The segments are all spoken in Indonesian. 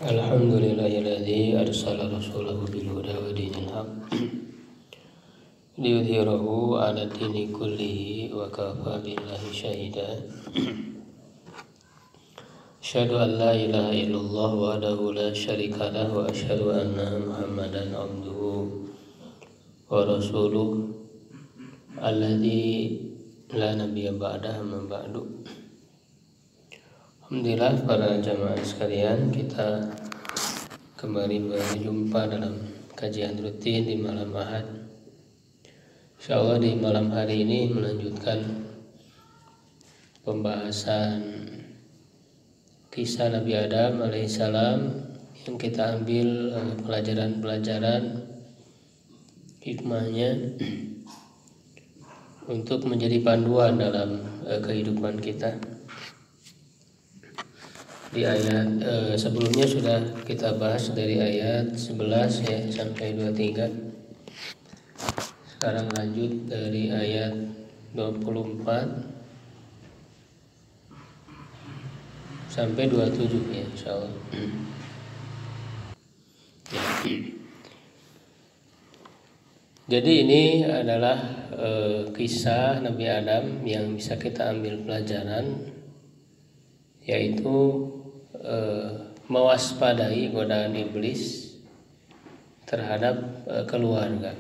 Alhamdulillahilladzi arsala rasulahu bil huda wa dinil haqq liyudhhirahu 'ala dini kullihi wa kafa billahi syahida. Asyhadu an la ilaha illallah wahdahu la syarika lahu wa asyhadu anna Muhammadan abduhu wa rasuluh alladzi la nabiyya ba'dahu amma ba'du. Alhamdulillah para jamaah sekalian, kita kembali berjumpa dalam kajian rutin di malam Ahad. Insyaallah di malam hari ini melanjutkan pembahasan kisah Nabi Adam alaihissalam yang kita ambil pelajaran-pelajaran hikmahnya untuk menjadi panduan dalam kehidupan kita. Di ayat sebelumnya sudah kita bahas dari ayat 11 ya sampai 23. Sekarang lanjut dari ayat 24 sampai 27 ya insyaallah. Jadi ini adalah kisah Nabi Adam yang bisa kita ambil pelajaran, yaitu mewaspadai godaan iblis terhadap keluarga.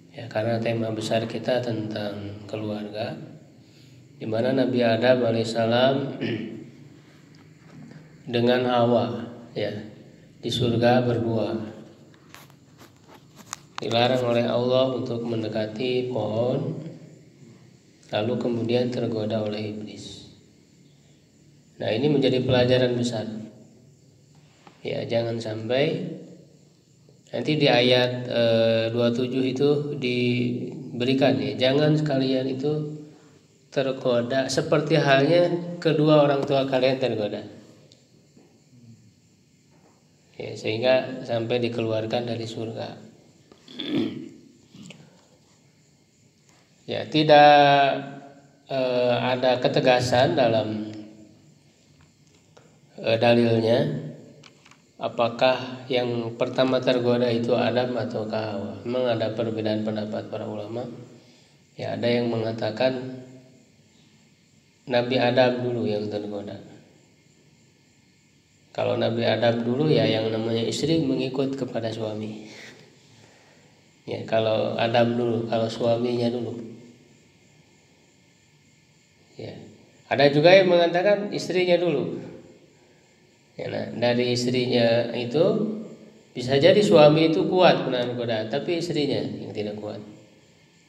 Ya, karena tema besar kita tentang keluarga, di mana Nabi Adam alaihissalam dengan Hawa ya di surga berdua dilarang oleh Allah untuk mendekati pohon, lalu kemudian tergoda oleh iblis. Nah, ini menjadi pelajaran besar. Ya, jangan sampai nanti di ayat 27 itu diberikan ya, jangan sekalian itu tergoda seperti halnya kedua orang tua kalian tergoda. Ya, sehingga sampai dikeluarkan dari surga. Ya, tidak ada ketegasan dalam dalilnya apakah yang pertama tergoda itu Adam atau Hawa. Memang ada perbedaan pendapat para ulama. Ya, ada yang mengatakan Nabi Adam dulu yang tergoda. Kalau Nabi Adam dulu ya yang namanya istri mengikut kepada suami. Ya, kalau Adam dulu, kalau suaminya dulu. Ya. Ada juga yang mengatakan istrinya dulu. Ya, nah, dari istrinya itu bisa jadi suami itu kuat menahan godaan, tapi istrinya yang tidak kuat.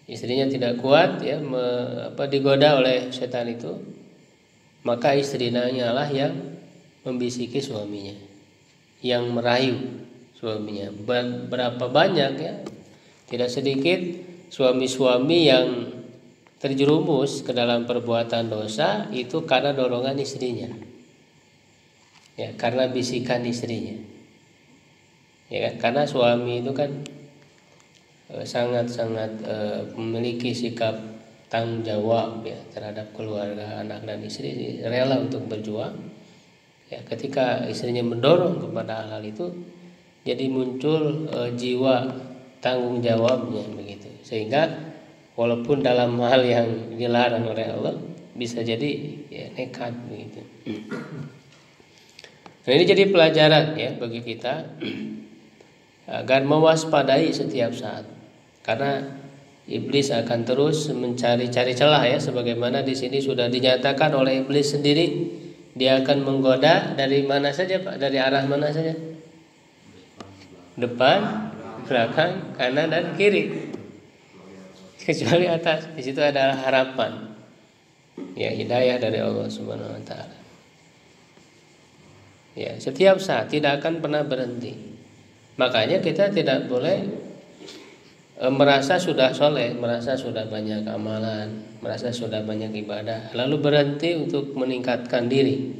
Istrinya tidak kuat ya digoda oleh setan itu, maka istrinya lah yang membisiki suaminya, yang merayu suaminya. Berapa banyak ya? Tidak sedikit suami-suami yang terjerumus ke dalam perbuatan dosa itu karena dorongan istrinya. Ya, karena bisikan istrinya. Ya kan? Karena suami itu kan sangat-sangat memiliki sikap tanggung jawab ya terhadap keluarga, anak dan istri, rela untuk berjuang. Ya, ketika istrinya mendorong kepada hal-hal itu, jadi muncul jiwa tanggung jawabnya begitu. Sehingga walaupun dalam hal yang dilarang oleh Allah bisa jadi ya nekat begitu. Nah, ini jadi pelajaran ya bagi kita agar mewaspadai setiap saat, karena iblis akan terus mencari-cari celah ya, sebagaimana di sini sudah dinyatakan oleh iblis sendiri, dia akan menggoda dari mana saja Pak, dari arah mana saja, depan, belakang, kanan dan kiri, kecuali atas. Di situ adalah harapan ya, hidayah dari Allah Subhanahu wa taala. Ya, setiap saat tidak akan pernah berhenti. Makanya kita tidak boleh merasa sudah soleh, merasa sudah banyak amalan, merasa sudah banyak ibadah, lalu berhenti untuk meningkatkan diri,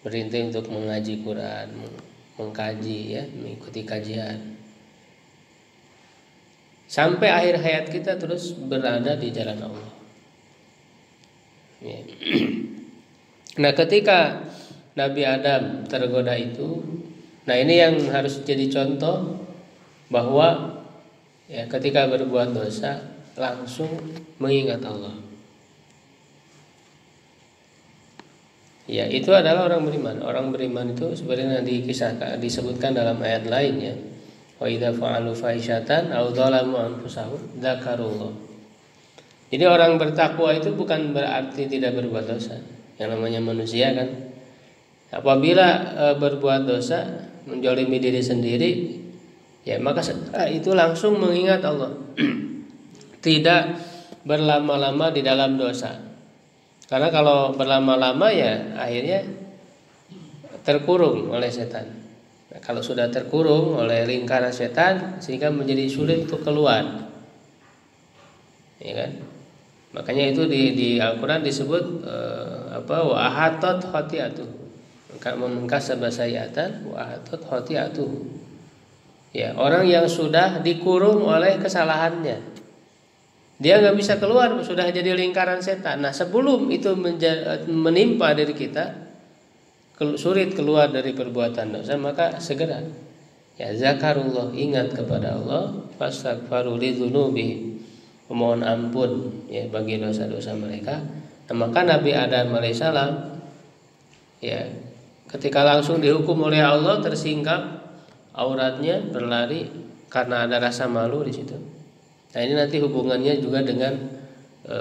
berhenti untuk mengaji Quran, mengkaji ya, mengikuti kajian, sampai akhir hayat kita terus berada di jalan Allah. Ya. Nah, ketika Nabi Adam tergoda itu, Nah, ini yang harus jadi contoh bahwa ya ketika berbuat dosa langsung mengingat Allah. Ya, itu adalah orang beriman. Orang beriman itu sebenarnya dikisahkan, disebutkan dalam ayat lainnya. Wa idza fa'alu fahisyatan aw dzalamu anfusahum dzakarullah. Jadi orang bertakwa itu bukan berarti tidak berbuat dosa. Yang namanya manusia kan, apabila berbuat dosa, menjolimi diri sendiri, ya maka itu langsung mengingat Allah. Tidak berlama-lama di dalam dosa. Karena kalau berlama-lama ya akhirnya terkurung oleh setan. Nah, kalau sudah terkurung oleh lingkaran setan sehingga menjadi sulit untuk keluar. Ya kan? Makanya itu di Al-Qur'an disebut wa ahatat khati'atuh. Maka memengkasaba sayiatan wa ahatat khati'atuh. Ya, orang yang sudah dikurung oleh kesalahannya. Dia nggak bisa keluar, sudah jadi lingkaran setan. Nah, sebelum itu menimpa diri kita, sulit keluar dari perbuatan dosa, maka segera ya zakarullah, ingat kepada Allah, fastaghfiru lidzunubihim, memohon ampun ya bagi dosa-dosa mereka. Nah, maka Nabi Adam alaihissalam ya ketika langsung dihukum oleh Allah, tersingkap auratnya, berlari karena ada rasa malu di situ. Nah, ini nanti hubungannya juga dengan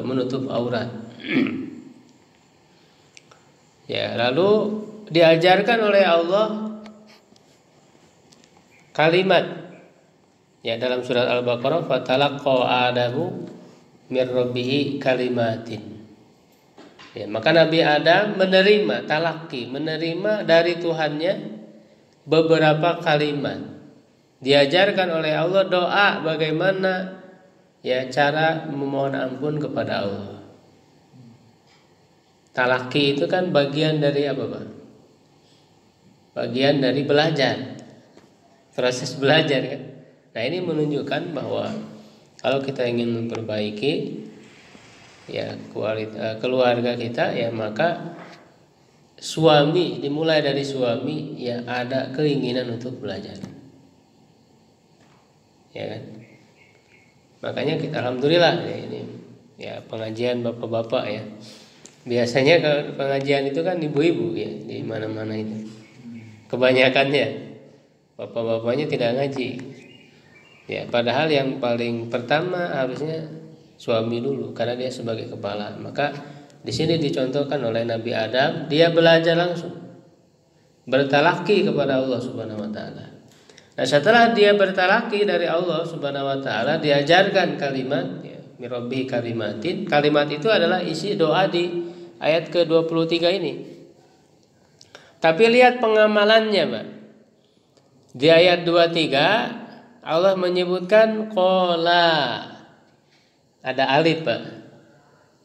menutup aurat. Ya, lalu diajarkan oleh Allah kalimat ya dalam surat Al-Baqarah, fatalaqqa Adamu mir rabbih kalimatin. Ya, maka Nabi Adam menerima talaqi, menerima dari Tuhannya beberapa kalimat. Diajarkan oleh Allah doa bagaimana ya cara memohon ampun kepada Allah. Talaki itu kan bagian dari apa, Pak? Bagian dari belajar. Proses belajar kan. Nah, ini menunjukkan bahwa kalau kita ingin memperbaiki ya kualitas keluarga kita ya, maka suami, dimulai dari suami ya ada keinginan untuk belajar. Ya kan? Makanya kita alhamdulillah ya, ini ya pengajian bapak-bapak ya. Biasanya kalau pengajian itu kan ibu-ibu ya di mana-mana itu. Kebanyakannya bapak-bapaknya tidak ngaji. Ya, padahal yang paling pertama harusnya suami dulu karena dia sebagai kepala. Maka di sini dicontohkan oleh Nabi Adam, dia belajar langsung bertalaki kepada Allah Subhanahu wa taala. Nah, setelah dia bertalaki dari Allah Subhanahu wa taala, diajarkan kalimat ya, mirabbi kalimatin. Kalimat itu adalah isi doa di ayat ke-23 ini. Tapi lihat pengamalannya, Pak. Di ayat 23 Allah menyebutkan qala. Ada alif, Pak.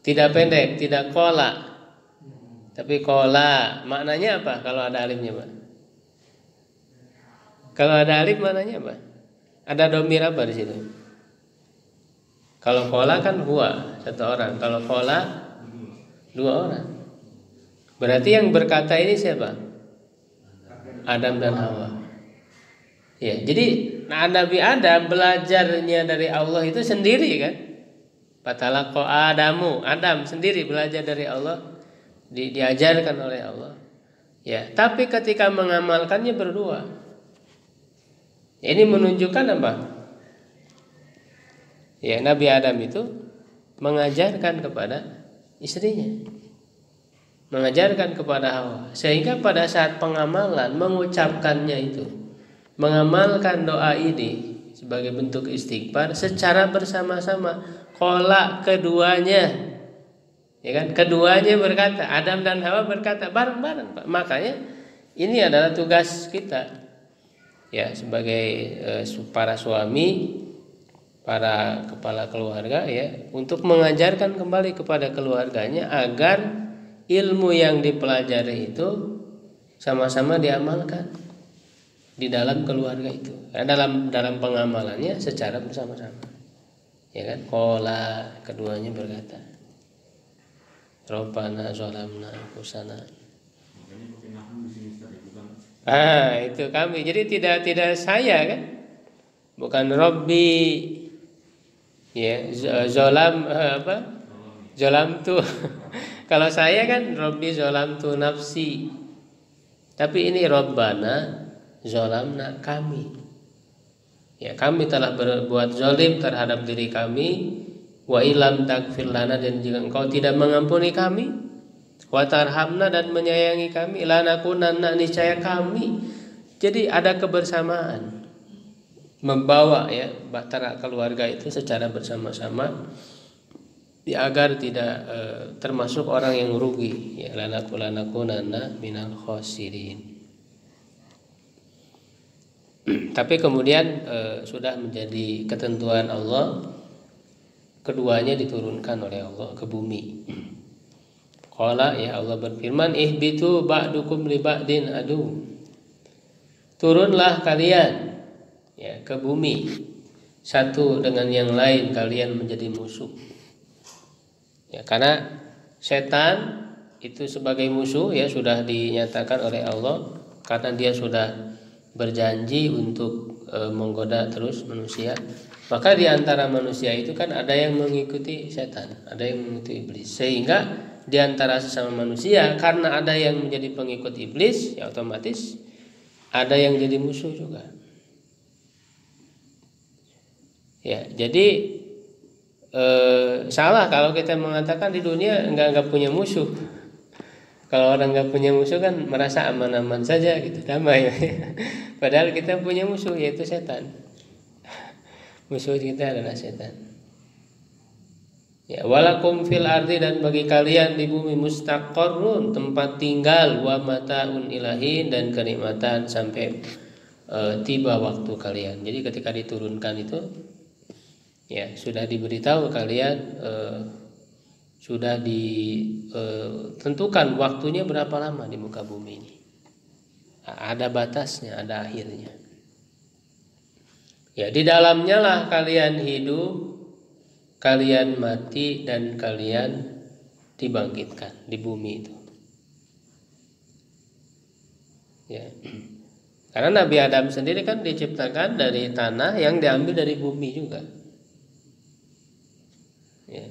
Tidak pendek, tidak qala. Tapi qala. Maknanya apa kalau ada alifnya, Pak? Kalau ada alif maknanya apa? Ada domir apa di situ? Kalau qala kan huwa, satu orang. Kalau qala dua orang. Berarti yang berkata ini siapa? Adam dan Hawa. Ya, jadi Nabi Adam belajarnya dari Allah itu sendiri kan? Fatalaqa Adamu, Adam sendiri belajar dari Allah, diajarkan oleh Allah. Ya, tapi ketika mengamalkannya berdua. Ini menunjukkan apa? Ya, Nabi Adam itu mengajarkan kepada istrinya, mengajarkan kepada Hawa, sehingga pada saat pengamalan mengucapkannya itu, mengamalkan doa ini sebagai bentuk istighfar secara bersama-sama, qala keduanya, ya kan? Keduanya berkata, Adam dan Hawa berkata bareng-bareng, Pak. Makanya ini adalah tugas kita. Ya, sebagai para suami, para kepala keluarga ya, untuk mengajarkan kembali kepada keluarganya agar ilmu yang dipelajari itu sama-sama diamalkan di dalam keluarga itu. Dalam pengamalannya secara bersama-sama. Ya kan? Qala keduanya berkata, Rabbana zalamna anfusana. Itu kami. Jadi tidak saya kan, bukan Robbi. Ya, zolam Zolam tuh. Kalau saya kan Robbi zolam tu nafsi. Tapi ini Robbana zolamna, kami. Ya, kami telah berbuat zalim terhadap diri kami. Wa ilam takfir lana, dan jika engkau tidak mengampuni kami, wa tarhamna, dan menyayangi kami, lanakunanna, niscaya kami. Jadi ada kebersamaan, membawa ya bahtera keluarga itu secara bersama-sama, ya, agar tidak termasuk orang yang rugi, ya, lanakunanna minal khosirin. Tapi kemudian sudah menjadi ketentuan Allah, keduanya diturunkan oleh Allah ke bumi. Qala, ya, Allah berfirman, ihbitu ba'dukum li ba'din adu. Turunlah kalian, ya, ke bumi, satu dengan yang lain kalian menjadi musuh. Ya, karena setan itu sebagai musuh, ya, sudah dinyatakan oleh Allah, karena dia sudah berjanji untuk menggoda terus manusia. Maka di antara manusia itu kan ada yang mengikuti setan, ada yang mengikuti iblis. Sehingga di antara sesama manusia, karena ada yang menjadi pengikut iblis, ya otomatis ada yang jadi musuh juga. Ya, jadi salah kalau kita mengatakan di dunia enggak punya musuh. Kalau orang nggak punya musuh kan merasa aman-aman saja gitu, damai. Padahal kita punya musuh, yaitu setan. Musuh kita adalah setan. Ya, walakum fil ardi, dan bagi kalian di bumi mustaqarrun, tempat tinggal, wa mataun ilahin, dan kenikmatan sampai tiba waktu kalian. Jadi ketika diturunkan itu, ya, sudah diberitahu kalian, sudah ditentukan waktunya berapa lama di muka bumi ini. Ada batasnya, ada akhirnya. Ya, di dalamnya lah kalian hidup, kalian mati, dan kalian dibangkitkan di bumi itu. Ya. Karena Nabi Adam sendiri kan diciptakan dari tanah yang diambil dari bumi juga. Ya.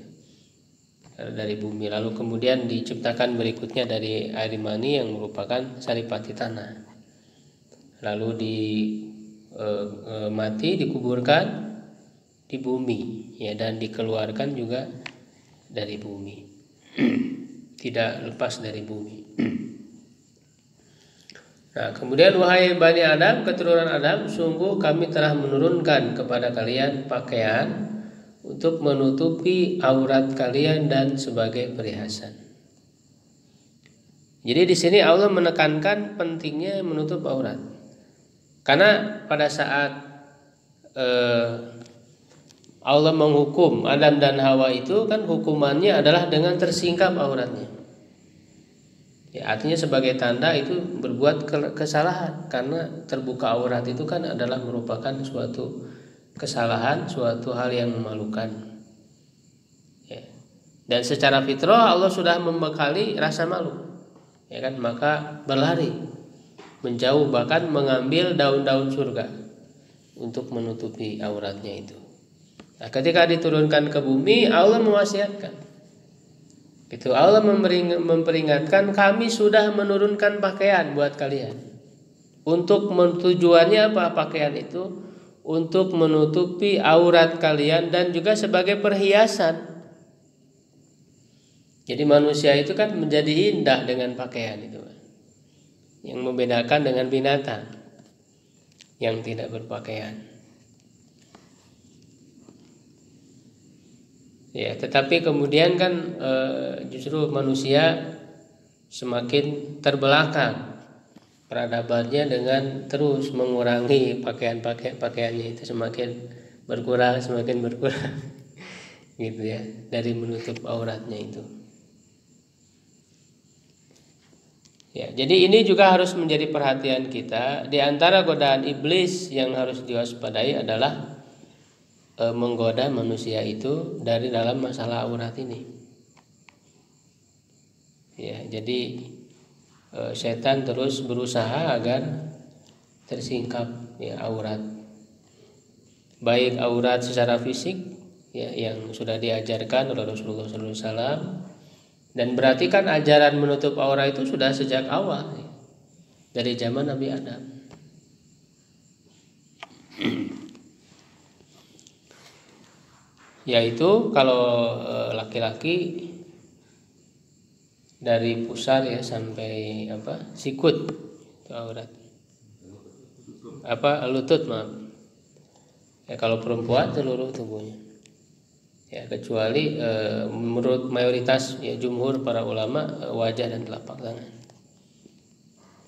Dari bumi, lalu kemudian diciptakan berikutnya dari air mani yang merupakan saripati tanah, lalu mati, dikuburkan di bumi, ya, dan dikeluarkan juga dari bumi. Tidak lepas dari bumi. Nah, kemudian wahai Bani Adam, keturunan Adam, sungguh kami telah menurunkan kepada kalian pakaian untuk menutupi aurat kalian dan sebagai perhiasan. Jadi di sini Allah menekankan pentingnya menutup aurat. Karena pada saat Allah menghukum Adam dan Hawa itu kan hukumannya adalah dengan tersingkap auratnya. Ya, artinya sebagai tanda itu berbuat kesalahan, karena terbuka aurat itu kan adalah merupakan suatu kesalahan, suatu hal yang memalukan. Ya. Dan secara fitrah Allah sudah membekali rasa malu, ya kan, maka berlari menjauh, bahkan mengambil daun-daun surga untuk menutupi auratnya itu. Nah, ketika diturunkan ke bumi, Allah mewasiatkan. Itu Allah memperingatkan, kami sudah menurunkan pakaian buat kalian. Untuk tujuannya apa pakaian itu? Untuk menutupi aurat kalian dan juga sebagai perhiasan. Jadi manusia itu kan menjadi indah dengan pakaian itu, yang membedakan dengan binatang yang tidak berpakaian. Ya, tetapi kemudian kan justru manusia semakin terbelakang peradabannya dengan terus mengurangi pakaiannya itu, semakin berkurang gitu ya, dari menutup auratnya itu. Ya, jadi ini juga harus menjadi perhatian kita. Di antara godaan iblis yang harus diwaspadai adalah menggoda manusia itu dari dalam masalah aurat ini. Ya, jadi setan terus berusaha agar tersingkap ya aurat, baik aurat secara fisik ya yang sudah diajarkan oleh Rasulullah SAW, dan berarti kan ajaran menutup aurat itu sudah sejak awal ya, dari zaman Nabi Adam. Yaitu kalau laki-laki dari pusar ya sampai sikut itu aurat, lutut maaf ya. Kalau perempuan seluruh tubuhnya ya, kecuali menurut mayoritas ya jumhur para ulama wajah dan telapak tangan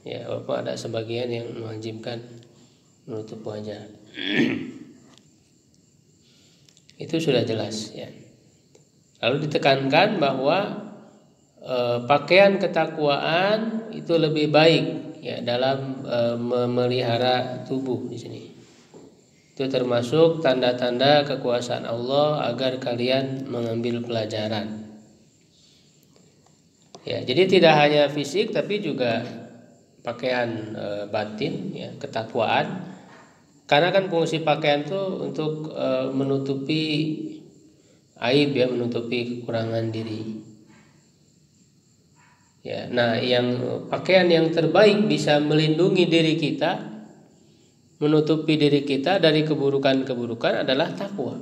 ya, walaupun ada sebagian yang mewajibkan menutup wajah. Itu sudah jelas ya. Lalu ditekankan bahwa pakaian ketakwaan itu lebih baik ya dalam memelihara tubuh di sini. Itu termasuk tanda-tanda kekuasaan Allah agar kalian mengambil pelajaran. Ya, jadi tidak hanya fisik tapi juga pakaian batin ya, ketakwaan. Karena kan fungsi pakaian itu untuk menutupi aib ya, menutupi kekurangan diri. Ya, nah yang pakaian yang terbaik bisa melindungi diri kita, menutupi diri kita dari keburukan-keburukan adalah takwa.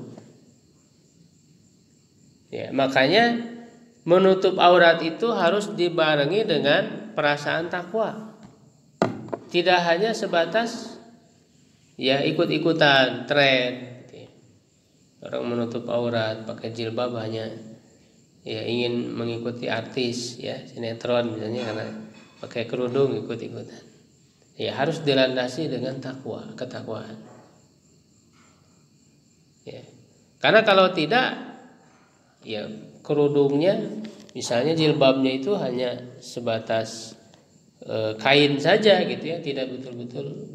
Ya, makanya menutup aurat itu harus dibarengi dengan perasaan takwa. Tidak hanya sebatas ya ikut-ikutan tren gitu. Orang menutup aurat pakai jilbab hanya ya ingin mengikuti artis ya sinetron misalnya, karena pakai kerudung ikut-ikutan. Ya harus dilandasi dengan takwa, ketakwaan. Ya. Karena kalau tidak ya kerudungnya misalnya jilbabnya itu hanya sebatas kain saja gitu ya, tidak betul-betul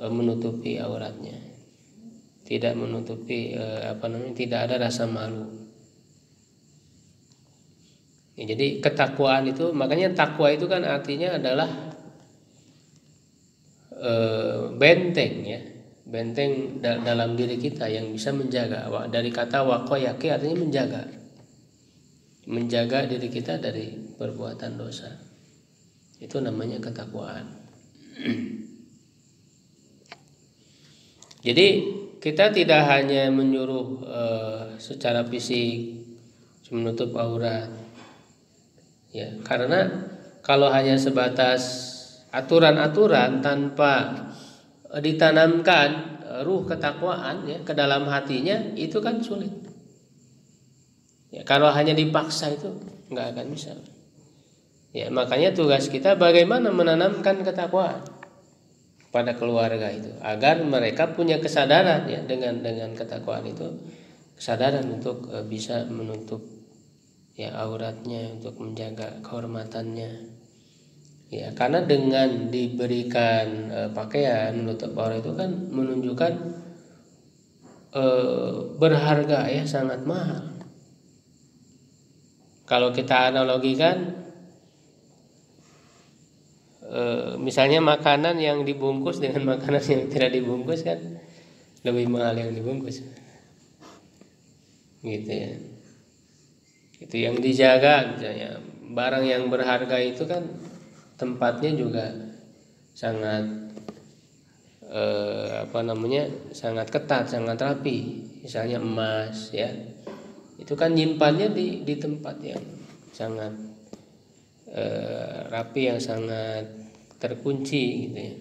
menutupi auratnya, tidak menutupi tidak ada rasa malu ya. Jadi ketakwaan itu, makanya takwa itu kan artinya adalah benteng ya, benteng dalam diri kita yang bisa menjaga. Dari kata waqayaki artinya menjaga diri kita dari perbuatan dosa, itu namanya ketakwaan. Jadi kita tidak hanya menyuruh secara fisik menutup aurat ya, karena kalau hanya sebatas aturan-aturan tanpa ditanamkan ruh ketakwaan ya ke dalam hatinya, itu kan sulit ya. Kalau hanya dipaksa itu nggak akan bisa ya. Makanya tugas kita bagaimana menanamkan ketakwaan pada keluarga itu agar mereka punya kesadaran ya, dengan ketakwaan itu kesadaran untuk bisa menutup ya auratnya, untuk menjaga kehormatannya ya. Karena dengan diberikan pakaian menutup aurat itu kan menunjukkan berharga ya, sangat mahal. Kalau kita analogikan misalnya makanan yang dibungkus dengan makanan yang tidak dibungkus kan lebih mahal yang dibungkus gitu ya. Itu yang dijaga, misalnya barang yang berharga itu kan tempatnya juga sangat sangat ketat, sangat rapi. Misalnya emas ya, itu kan nyimpannya di tempat yang sangat rapi, yang sangat terkunci gitu ya.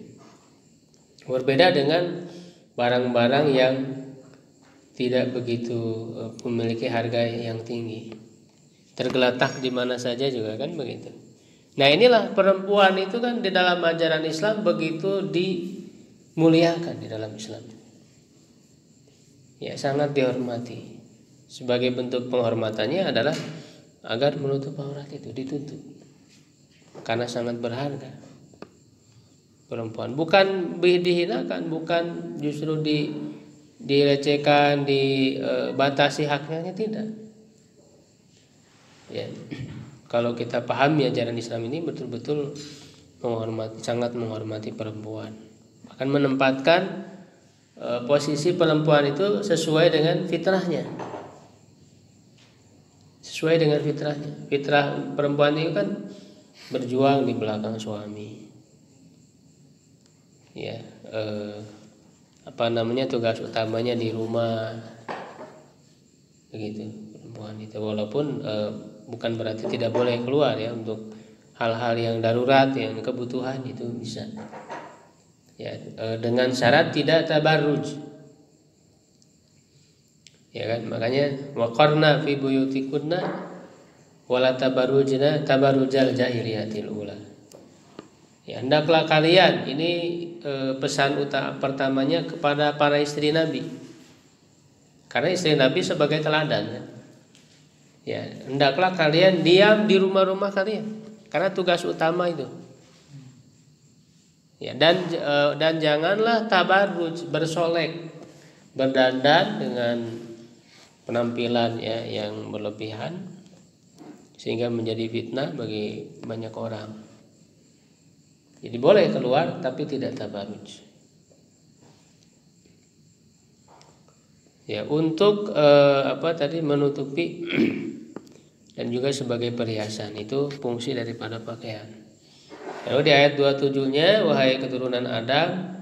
Berbeda dengan barang-barang yang tidak begitu memiliki harga yang tinggi, tergeletak di mana saja juga kan begitu. Nah inilah perempuan itu kan di dalam ajaran Islam begitu dimuliakan di dalam Islam ya, sangat dihormati. Sebagai bentuk penghormatannya adalah agar menutup aurat itu ditutup, karena sangat berharga. Perempuan bukan dihinakan, bukan justru dilecehkan, dibatasi haknya, tidak ya. Kalau kita pahami ajaran Islam ini betul-betul sangat menghormati perempuan, bahkan menempatkan posisi perempuan itu sesuai dengan fitrahnya. Sesuai dengan fitrahnya. Fitrah perempuan itu kan berjuang di belakang suami. Ya, tugas utamanya di rumah. Begitu perempuan itu, walaupun bukan berarti tidak boleh keluar ya untuk hal-hal yang darurat, yang kebutuhan itu bisa. Ya, dengan syarat tidak tabarruj. Ya kan, makanya waqarna fi buyutikunna wala tabarrujna tabarrujal jahiliyatil ula. Ya, hendaklah kalian, ini pesan pertamanya kepada para istri Nabi. Karena istri Nabi sebagai teladan ya. Ya, hendaklah kalian diam di rumah-rumah kalian karena tugas utama itu. Ya, dan janganlah tabarruj, bersolek, berdandan dengan penampilan ya yang berlebihan sehingga menjadi fitnah bagi banyak orang. Jadi boleh keluar tapi tidak tabarruj. Ya, untuk menutupi dan juga sebagai perhiasan, itu fungsi daripada pakaian. Lalu di ayat 27-nya, wahai keturunan Adam,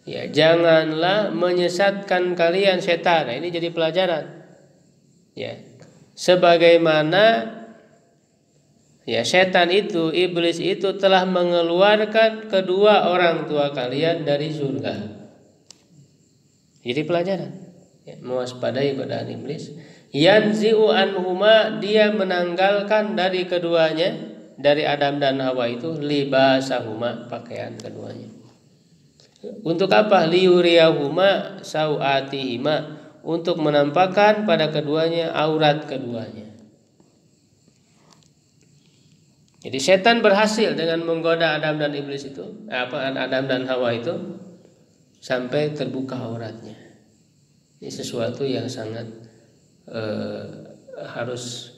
ya, janganlah menyesatkan kalian setan. Nah, ini jadi pelajaran. Ya. Sebagaimana ya setan itu, iblis itu telah mengeluarkan kedua orang tua kalian dari surga. Jadi pelajaran. Ya, mewaspadai godaan iblis. Yanzi'u anhuma, dia menanggalkan dari keduanya, dari Adam dan Hawa itu, libasahuma, pakaian keduanya. Untuk apa? Liyuriyahuma sau'atihima, untuk menampakkan pada keduanya aurat keduanya. Jadi setan berhasil dengan menggoda Adam dan iblis itu, Adam dan Hawa itu, sampai terbuka auratnya. Ini sesuatu yang sangat harus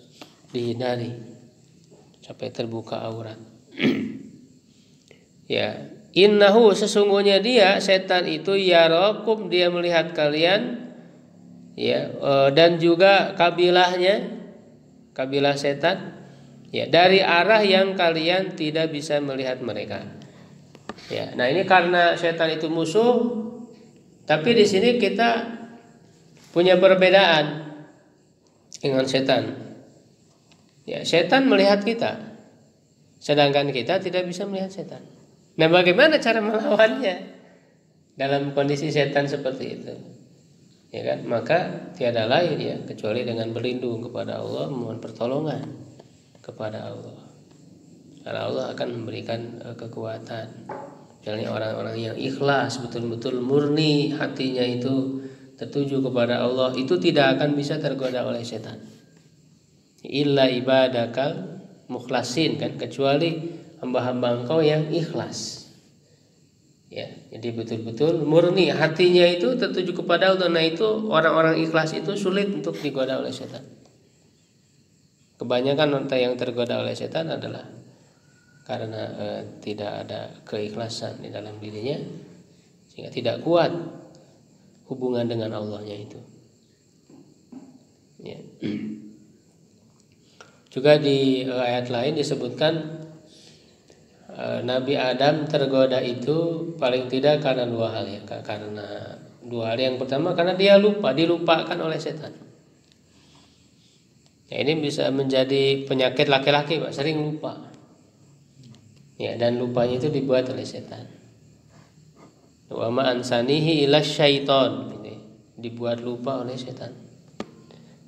dihindari, sampai terbuka aurat. Ya, innahu, sesungguhnya dia setan itu yarakum, dia melihat kalian, ya, dan juga kabilah setan, ya, dari arah yang kalian tidak bisa melihat mereka. Ya, nah ini karena setan itu musuh, tapi di sini kita punya perbedaan dengan setan. Ya, setan melihat kita, sedangkan kita tidak bisa melihat setan. Nah, bagaimana cara melawannya dalam kondisi setan seperti itu? Ya kan, maka tiada lain ya kecuali dengan berlindung kepada Allah, mohon pertolongan kepada Allah. Karena Allah akan memberikan kekuatan. Misalnya orang-orang yang ikhlas, betul-betul murni hatinya itu tertuju kepada Allah, itu tidak akan bisa tergoda oleh setan. Illa ibadakal mukhlasin, kan, kecuali hamba-hamba Engkau yang ikhlas. Ya, jadi betul-betul murni hatinya itu tertuju kepada Allah. Nah, itu orang-orang ikhlas itu sulit untuk digoda oleh setan. Kebanyakan orang yang tergoda oleh setan adalah karena tidak ada keikhlasan di dalam dirinya, sehingga tidak kuat hubungan dengan Allahnya itu. Ya. Juga di ayat lain disebutkan Nabi Adam tergoda itu paling tidak karena dua hal ya. Karena dua hal. Yang pertama karena dia dilupakan oleh setan. Ya, ini bisa menjadi penyakit laki-laki, Pak, sering lupa. Ya, dan lupanya itu dibuat oleh setan. Wa ma ansanihi ila syaiton, dibuat lupa oleh setan.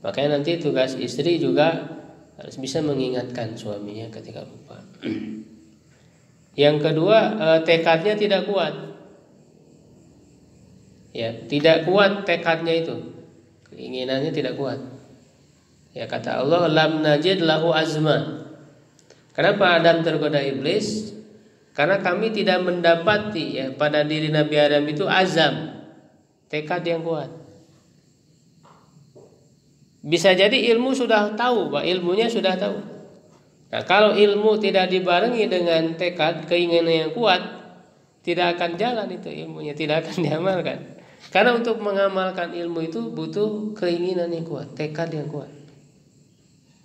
Makanya nanti tugas istri juga harus bisa mengingatkan suaminya ketika lupa. Yang kedua, tekadnya tidak kuat. Ya, tidak kuat tekadnya itu. Keinginannya tidak kuat. Ya, kata Allah, lam najid lahu azma. Kenapa Adam tergoda iblis? Karena kami tidak mendapati ya pada diri Nabi Adam itu azam, tekad yang kuat. Bisa jadi ilmunya sudah tahu, Nah, kalau ilmu tidak dibarengi dengan tekad, keinginan yang kuat, tidak akan jalan itu ilmunya, tidak akan diamalkan. Karena untuk mengamalkan ilmu itu butuh keinginan yang kuat, tekad yang kuat,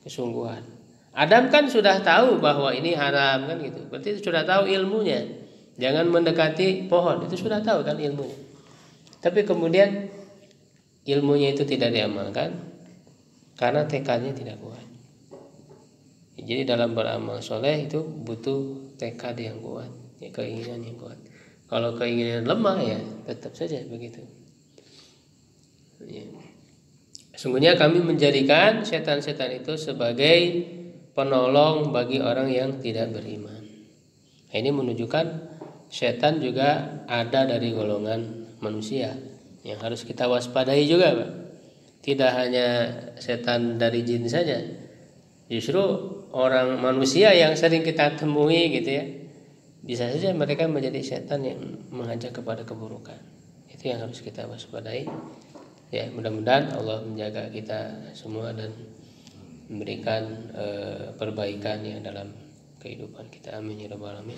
kesungguhan. Adam kan sudah tahu bahwa ini haram kan gitu. Berarti sudah tahu ilmunya. Jangan mendekati pohon, itu sudah tahu kan ilmunya. Tapi kemudian ilmunya itu tidak diamalkan karena tekadnya tidak kuat. Jadi dalam beramal soleh itu butuh tekad yang kuat, ya, keinginan yang kuat. Kalau keinginan lemah ya tetap saja begitu. Ya. Sungguhnya kami menjadikan setan-setan itu sebagai penolong bagi orang yang tidak beriman. Nah, ini menunjukkan setan juga ada dari golongan manusia yang harus kita waspadai juga, Pak. Tidak hanya setan dari jin saja, justru orang manusia yang sering kita temui gitu ya, bisa saja mereka menjadi setan yang mengajak kepada keburukan. Itu yang harus kita waspadai. Ya, mudah-mudahan Allah menjaga kita semua dan memberikan perbaikan ya dalam kehidupan kita. Amin ya rabbal alamin.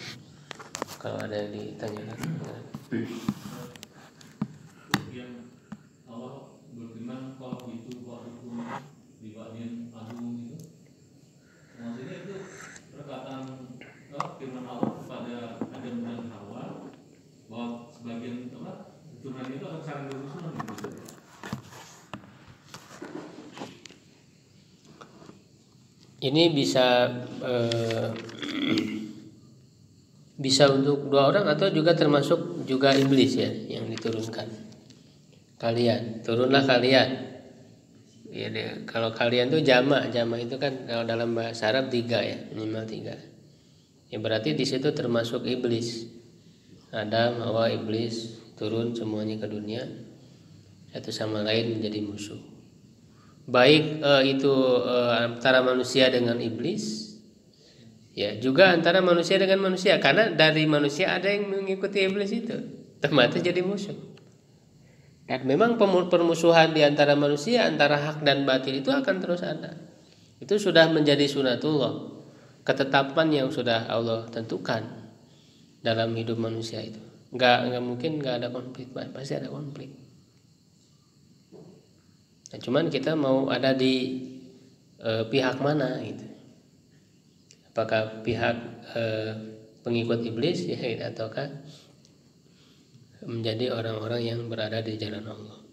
Kalau ada yang ditanyakan. Yang Allah berfirman kalau itu hukum di bagian agung itu, maksudnya itu perkataan firman Allah kepada Adam dan Hawa bahwa sebagian Tuhan itu akan saling berurusan gitu. Ini bisa untuk dua orang atau juga termasuk juga iblis ya yang diturunkan. Kalian, turunlah kalian. Ya, kalau kalian tuh jamak itu kan kalau dalam bahasa Arab 3 ya, minimal 3. Ya berarti di situ termasuk iblis. Adam, Hawa, iblis turun semuanya ke dunia. Satu sama lain menjadi musuh. Baik itu antara manusia dengan iblis, ya juga antara manusia dengan manusia, karena dari manusia ada yang mengikuti iblis itu, otomatis jadi musuh. Dan memang permusuhan di antara manusia, antara hak dan batil itu akan terus ada. Itu sudah menjadi sunatullah, ketetapan yang sudah Allah tentukan dalam hidup manusia itu. Nggak mungkin nggak ada konflik, pasti ada konflik. Nah, cuman kita mau ada di pihak mana gitu. Apakah pihak pengikut iblis ya, ataukah menjadi orang-orang yang berada di jalan Allah.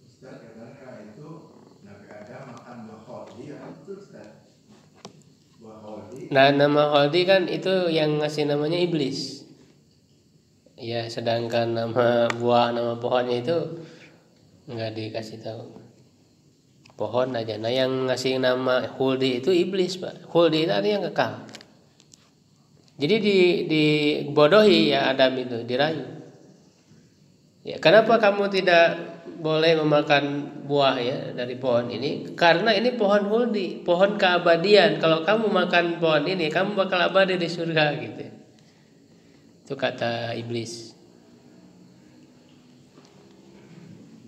Ustaz, katanya itu Nabi Adam makan buah kholdi, itu Ustaz. Nah, nama kholdi kan itu yang ngasih namanya iblis. Ya, sedangkan nama buah, nama pohonnya itu nggak dikasih tahu. Pohon aja. Nah, yang ngasih nama khuldi itu iblis, Pak. Khuldi itu artinya kekal. Jadi dibodohi ya Adam itu, dirayu. Ya, kenapa kamu tidak boleh memakan buah ya dari pohon ini? Karena ini pohon khuldi, pohon keabadian. Kalau kamu makan pohon ini, kamu bakal abadi di surga gitu. Itu kata iblis.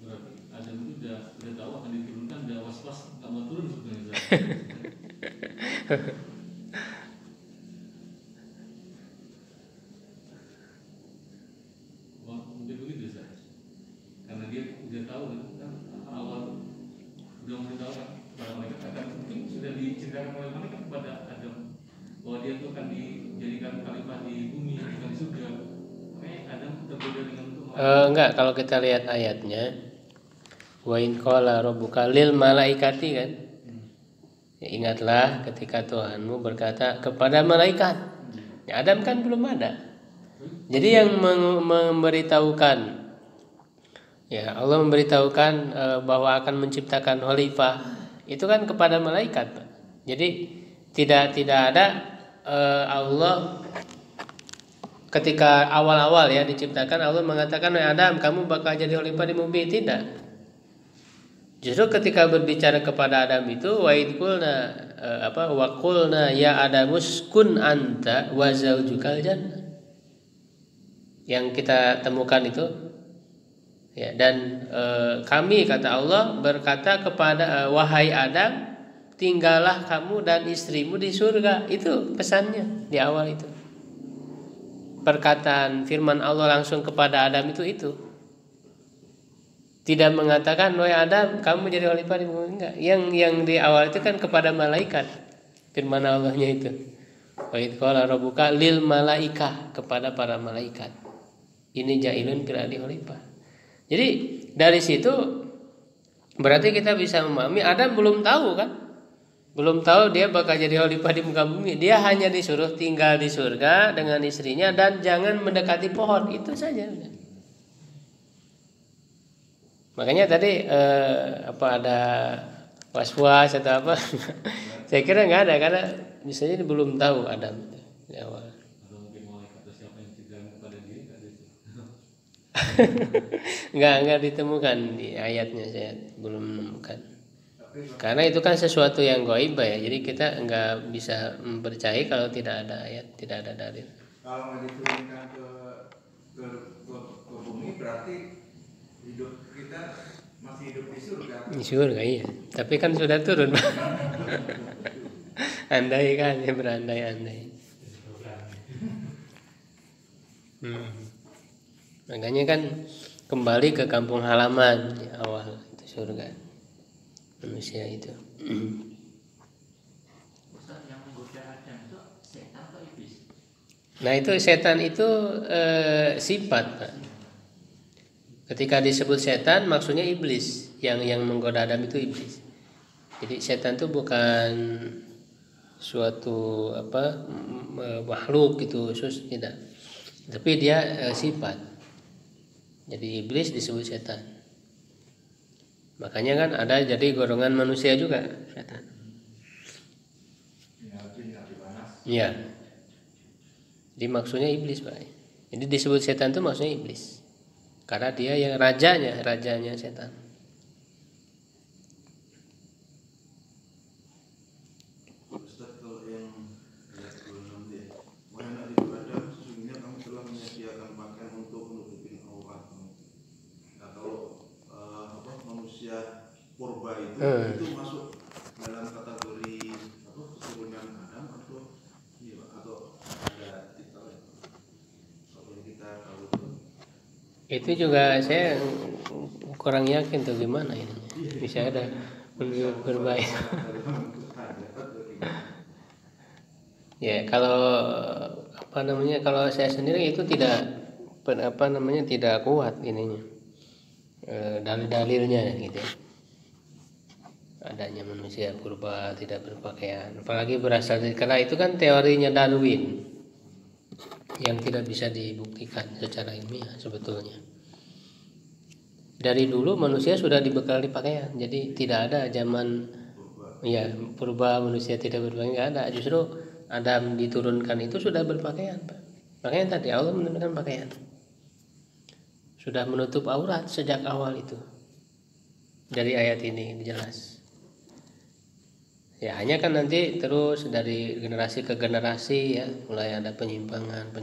Berarti Adam itu udah tahu akan diturunkan, udah was-was nggak mau turun sebenarnya. Wah, mungkin begitu Ustaz. Karena dia udah tahu kan awal udah memberitahukan kepada mereka, akan mungkin sudah diceritakan oleh mereka kepada Adam bahwa dia itu akan dijadikan khalifah di bumi, bukan di surga. Makanya Adam berbeda dengan itu. Enggak, kalau kita lihat ayatnya, wa in qala rabbuka lil malaikati kan. Ya, ingatlah ketika Tuhanmu berkata kepada malaikat. Ya, Adam kan belum ada. Jadi yang memberitahukan, ya Allah memberitahukan bahwa akan menciptakan khalifah itu kan kepada malaikat, Pak. Jadi tidak ada Allah ketika awal-awal ya diciptakan, Allah mengatakan, Adam kamu bakal jadi khalifah di bumi. Tidak. Justru ketika berbicara kepada Adam itu, wa qulna ya Adamus kun anta wa zaujukal jannah. Yang kita temukan itu Ya, dan kami kata Allah berkata kepada wahai Adam, tinggallah kamu dan istrimu di surga. Itu pesannya di awal itu. Perkataan firman Allah langsung kepada Adam itu. Tidak mengatakan wahai Adam kamu jadi khalifah di bumi, enggak. Yang di awal itu kan kepada malaikat. Firman Allahnya itu. Wa idz qala rabbuka lil malaikah, kepada para malaikat. Ini ja'ilun fil ardi khalifah. Jadi dari situ berarti kita bisa memahami Adam belum tahu kan? Belum tahu dia bakal jadi khalifah di muka bumi. Dia hanya disuruh tinggal di surga dengan istrinya dan jangan mendekati pohon, itu saja. Makanya tadi ada was-was atau apa? Saya kira nggak ada karena misalnya dia belum tahu Adam di awal. Atau mungkin malaikat atau siapa yang cegah kepada dia nggak ada itu. Nggak ditemukan di ayatnya, saya belum menemukan. Karena itu kan sesuatu yang gaib ya, jadi kita nggak bisa percaya kalau tidak ada ayat, tidak ada dalil. Kalau nggak diturunkan ke bumi berarti hidup kita masih hidup di surga. Di surga iya, tapi kan sudah turun. Andai kan ya, berandai-andai. Makanya kan kembali ke kampung halaman ya, awal itu surga manusia itu. Ustaz, yang menggoda Adam itu setan atau iblis? Nah itu setan itu sifat Pak. Ketika disebut setan maksudnya iblis, yang menggoda Adam itu iblis. Jadi setan itu bukan suatu makhluk gitu khusus, tidak. Tapi dia sifat. Jadi iblis disebut setan. Makanya kan ada jadi golongan manusia juga setan. Iya. Jadi maksudnya iblis Pak. Jadi disebut setan itu maksudnya iblis. Karena dia yang rajanya setan. Ustaz, kalau yang ayat 26 dia, wahai anak cucu Adam, sesungguhnya kamu telah menyediakan pakaian untuk menutupi auratmu. Nah kalau manusia purba itu masuk dalam kategori keturunan Adam atau ada kita kalau yang kita tahu Itu juga saya kurang yakin tuh gimana ini. Bisa ada berbahaya. Ya kalau kalau saya sendiri itu tidak tidak kuat ininya dalil-dalilnya gitu. Adanya manusia purba tidak berpakaian, apalagi berasal dari, karena itu kan teorinya Darwin yang tidak bisa dibuktikan secara ilmiah sebetulnya. Dari dulu manusia sudah dibekali pakaian, jadi tidak ada zaman purba manusia tidak berpakaian, nggak ada. Justru Adam diturunkan itu sudah berpakaian Pak. Makanya tadi Allah menurunkan pakaian, sudah menutup aurat sejak awal itu. Dari ayat ini jelas. Ya hanya kan nanti terus dari generasi ke generasi ya mulai ada penyimpangan.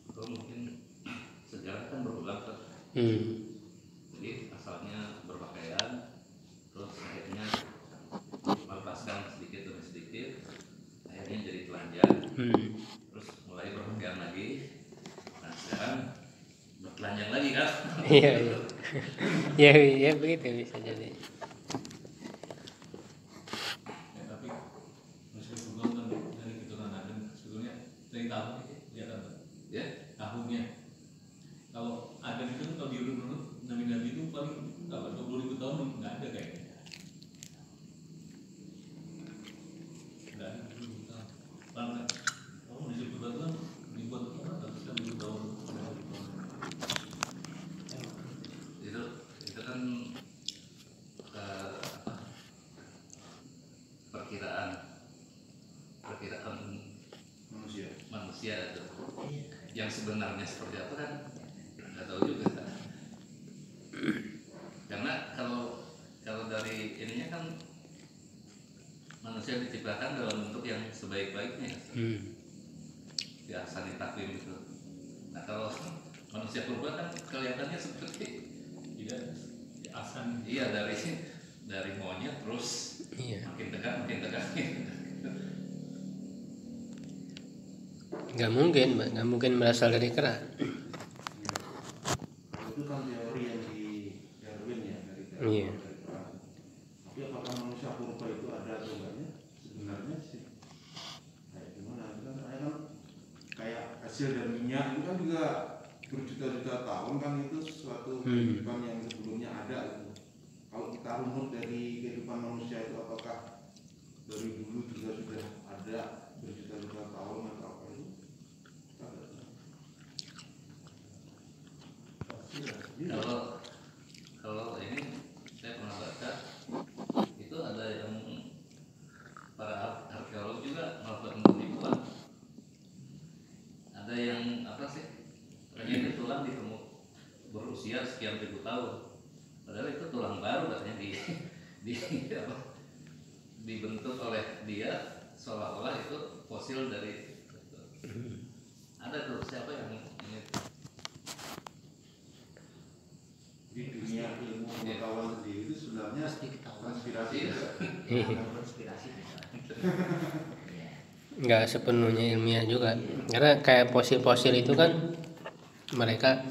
Atau mungkin sejarah kan berulang Pak. Jadi asalnya berpakaian, terus akhirnya melepaskan sedikit demi sedikit, akhirnya jadi telanjang, terus mulai berpakaian lagi. Nah sekarang bertelanjang lagi kan? Iya begitu bisa jadi. Tapi meskipun kan dari keturunan Adam sebetulnya dari tahun itu kelihatan Pak. Ya. Tahunnya. Kalau Adam itu kalau diurut-urut nabi-nabi itu paling 20.000 tahun nggak ada kayaknya. Nggak ada 20.000 tahun. Karena kamu disebut kan dibuat orang tapi 1.000 tahun. Itu kan perkiraan manusia itu. Yang sebenarnya seperti apa kan nggak tahu juga. Karena kalau dari ininya kan manusia diciptakan dalam bentuk yang sebaik-baiknya. diasani taklim itu. Nah kalau manusia purba kan kelihatannya seperti Tidak asan. iya dari monyet terus Iya. makin dekat. Nggak mungkin, Mbak. Nggak mungkin berasal dari kera. Kalau itu kan teori yang di Darwin ya dari Iya. Tapi apakah manusia purba itu ada atau enggaknya? Sebenarnya sih kayak gimana? Itu kan kayak hasil dari minyak itu kan juga berjuta-juta tahun kan, itu suatu kehidupan yang sebelumnya ada gitu. Kalau kita runut dari kehidupan manusia itu apakah dari dulu juga sudah ada berjuta-juta tahun atau apa itu? Kita nggak tahu. Kalau ini saya pernah baca itu ada yang para arkeolog juga melakukan penipuan. Ada yang apa sih? Ini tulang ditemu berusia sekian ribu tahun. Padahal itu tulang baru katanya dibentuk oleh dia seolah-olah itu fosil dari ada tuh siapa yang ini Di dunia ilmu pengetahuan sendiri itu sebenarnya konspirasi juga. Konspirasi juga. Nggak sepenuhnya ilmiah juga, karena kayak fosil-fosil itu kan mereka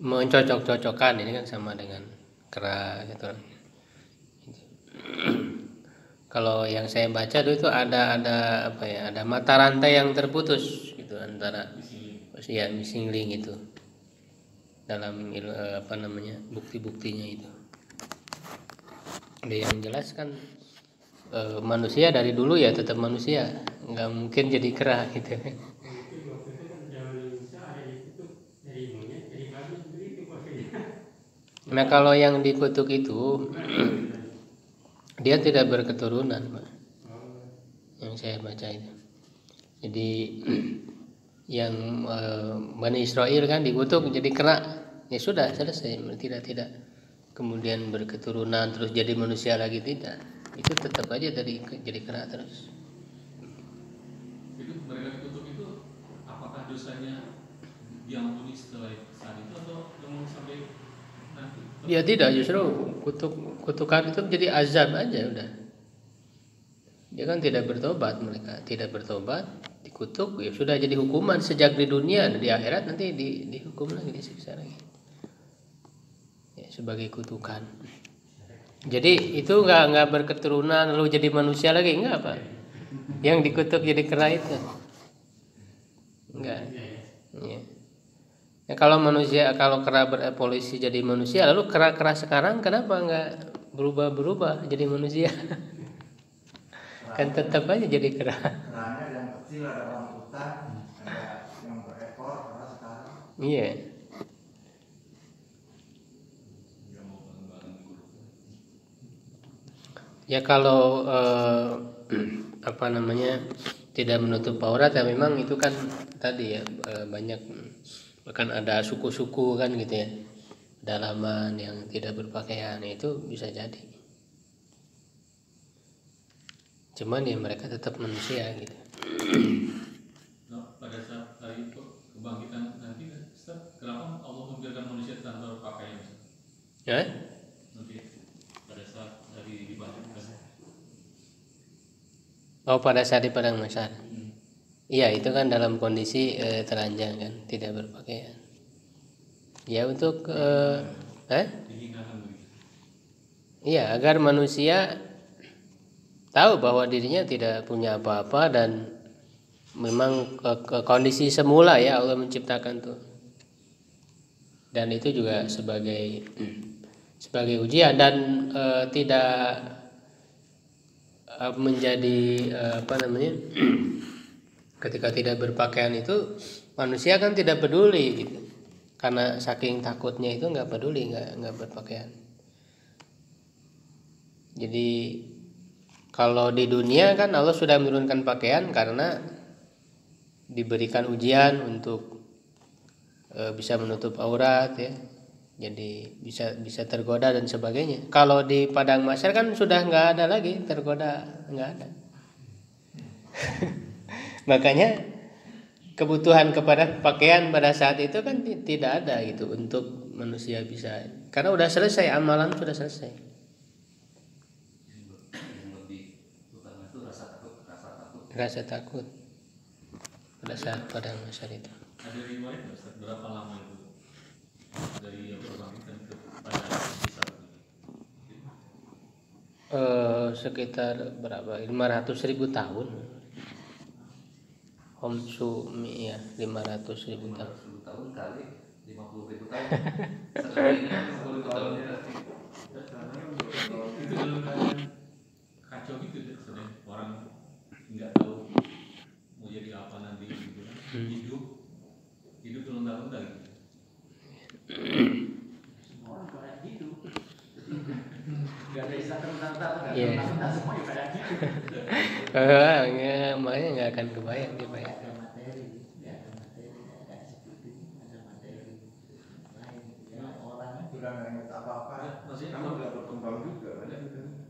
mencocok-cocokkan ini kan sama dengan kera gitu. Kalau yang saya baca dulu itu ada apa ya, ada mata rantai yang terputus gitu antara ya missing link itu dalam apa namanya bukti-buktinya itu. Ada yang jelas kan manusia dari dulu ya tetap manusia, nggak mungkin jadi kera gitu. Nah kalau yang dikutuk itu dia tidak berketurunan, Pak. Yang saya baca itu. Jadi yang Bani Israel kan dikutuk jadi kera, ya sudah selesai, tidak kemudian berketurunan terus jadi manusia lagi, tidak. Itu tetap aja jadi kera terus. Itu mereka ditutup itu apakah dosanya diampuni setelah saat itu atau memang sampai nanti? Ya tidak, justru kutukan itu jadi azab aja udah. Dia kan tidak bertobat, mereka tidak bertobat, dikutuk, ya sudah jadi hukuman sejak di dunia, di akhirat nanti dihukum lagi, disiksa lagi. Ya, sebagai kutukan. Jadi itu nggak berketurunan lalu jadi manusia lagi, enggak Pak? Yang dikutuk jadi kera itu enggak. Ya. Ya, kalau kera berevolusi jadi manusia, lalu kera sekarang kenapa nggak berubah jadi manusia? Kan tetap aja jadi kera. Keranya yang kecil ada rambutan, ada yang berekor, karena sekarang Iya. Ya kalau apa namanya tidak menutup aurat ya memang itu kan tadi ya banyak, bahkan ada suku-suku kan gitu ya, dalaman yang tidak berpakaian, itu bisa jadi. Cuman ya mereka tetap manusia gitu. Nah, pada saat hari kebangkitan nanti, Ustaz, kenapa Allah membiarkan manusia tanpa berpakaian? Ya? Nanti pada saat hari dibangkitkan. Oh pada saat di padang mahsyar. Iya itu kan dalam kondisi telanjang kan, tidak berpakaian. Ya untuk Dihinakan begitu. iya agar manusia tahu bahwa dirinya tidak punya apa-apa dan memang kondisi semula ya Allah menciptakan tuh. Dan itu juga sebagai ujian dan tidak menjadi apa namanya ketika tidak berpakaian itu manusia kan tidak peduli gitu, karena saking takutnya itu nggak peduli, nggak berpakaian. Jadi kalau di dunia kan Allah sudah menurunkan pakaian karena diberikan ujian untuk bisa menutup aurat ya, jadi bisa tergoda dan sebagainya. Kalau di padang mahsyar kan sudah nggak ada lagi tergoda, nggak ada. Makanya kebutuhan kepada pakaian pada saat itu kan tidak ada gitu untuk manusia bisa, karena udah selesai, amalan sudah selesai. Yang lebih utama itu rasa takut pada saat pada masa itu. Ada riwayat nggak, Ustaz, berapa lama itu dari perbangkitan kepada kisah ini? Sekitar berapa? 500.000 tahun. Homsumi ya, 500.000 tahun. 500.000 tahun kali 50.000 tahun. Sekali 50.000 tahun berarti. Itu dalam keadaan kacau gitu deh, sebenarnya orang nggak tahu mau jadi apa nanti gitu kan. Hidup terlunta-lunta gitu. Semua orang pada gitu. Gak ada istilah terlunta-lunta, gak ada Iya. terlunta, semua ya pada gitu. Makanya nggak akan kebayang dia bayang. Ada materi, ada seperti ada materi lain. Ya orang Sudah nggak ingat apa-apa. Maksudnya Kamu nggak berkembang juga kan?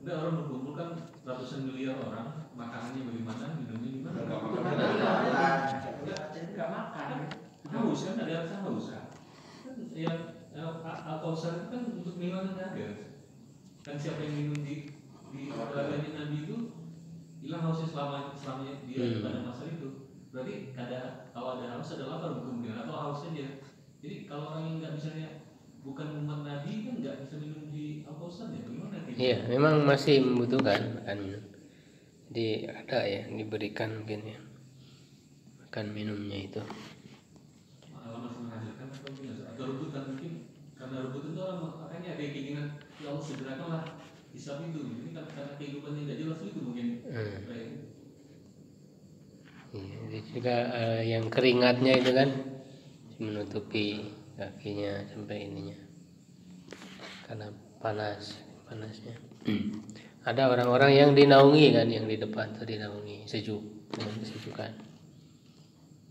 udah orang berkumpul kan ratusan miliar orang, makanannya bagaimana, minumnya gimana? Nggak makan. nggak makan. Haus kan, ada rasa haus kan? Yang Al-Kausar itu kan untuk minuman ada. Kan siapa yang minum di telaga Nabi itu hilang hausnya selamanya dia pada masa itu. Berarti kalau ada haus ada lapar kemungkinan, atau haus saja. Jadi kalau orang yang nggak misalnya bukan umat Nabi kan nggak bisa minum di Al-Kausar ya, bagaimana gitu? Iya, memang masih membutuhkan makan minum. Jadi ada ya yang diberikan mungkin ya makan minumnya itu. Allah masih menghasilkan atau rebutan mungkin, karena rebutan itu orang makanya ada keinginan ya Allah segerakanlah hisab itu. Ini kan karena kehidupannya nggak jelas itu mungkin. Kayak Iya, jadi juga yang keringatnya itu kan menutupi kakinya sampai ininya karena panasnya. Ada orang-orang yang dinaungi kan, yang di depan tuh dinaungi sejuk dengan kesejukan.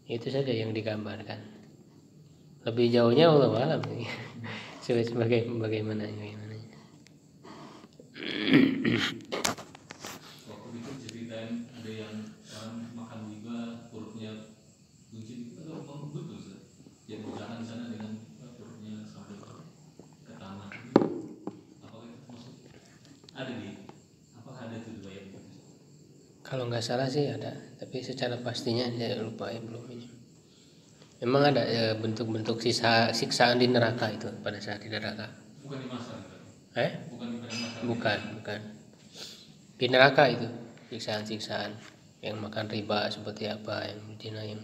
Itu saja yang digambarkan. Lebih jauhnya Allah alam sebagai bagaimana. waktu itu ceritain ada yang orang makan riba perutnya buncit itu atau memang betul sih? Yang berjalan di sana dengan perutnya sampai ke tanah itu, apakah itu maksud apakah ada itu riwayat itu? Kalau nggak salah sih ada, tapi secara pastinya saya lupa ya, belum ini. Memang ada bentuk-bentuk siksaan di neraka itu pada saat di neraka. Bukan di masa itu. Bukan di pada masa. Bukan. Di neraka itu siksaan-siksaan yang makan riba seperti apa, yang berzina, yang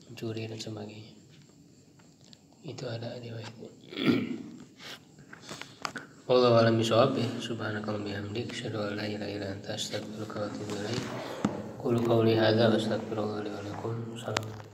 mencuri dan sebagainya. Itu ada riwayatnya. Wallahu a'lam bishawab. Subhanakallahumma bihamdik, asyhadu an la ilaha illa anta, astaghfiruka wa atubu ilaik. Qul qawli hadza wa astaghfirullah li wa lakum. Assalamualaikum.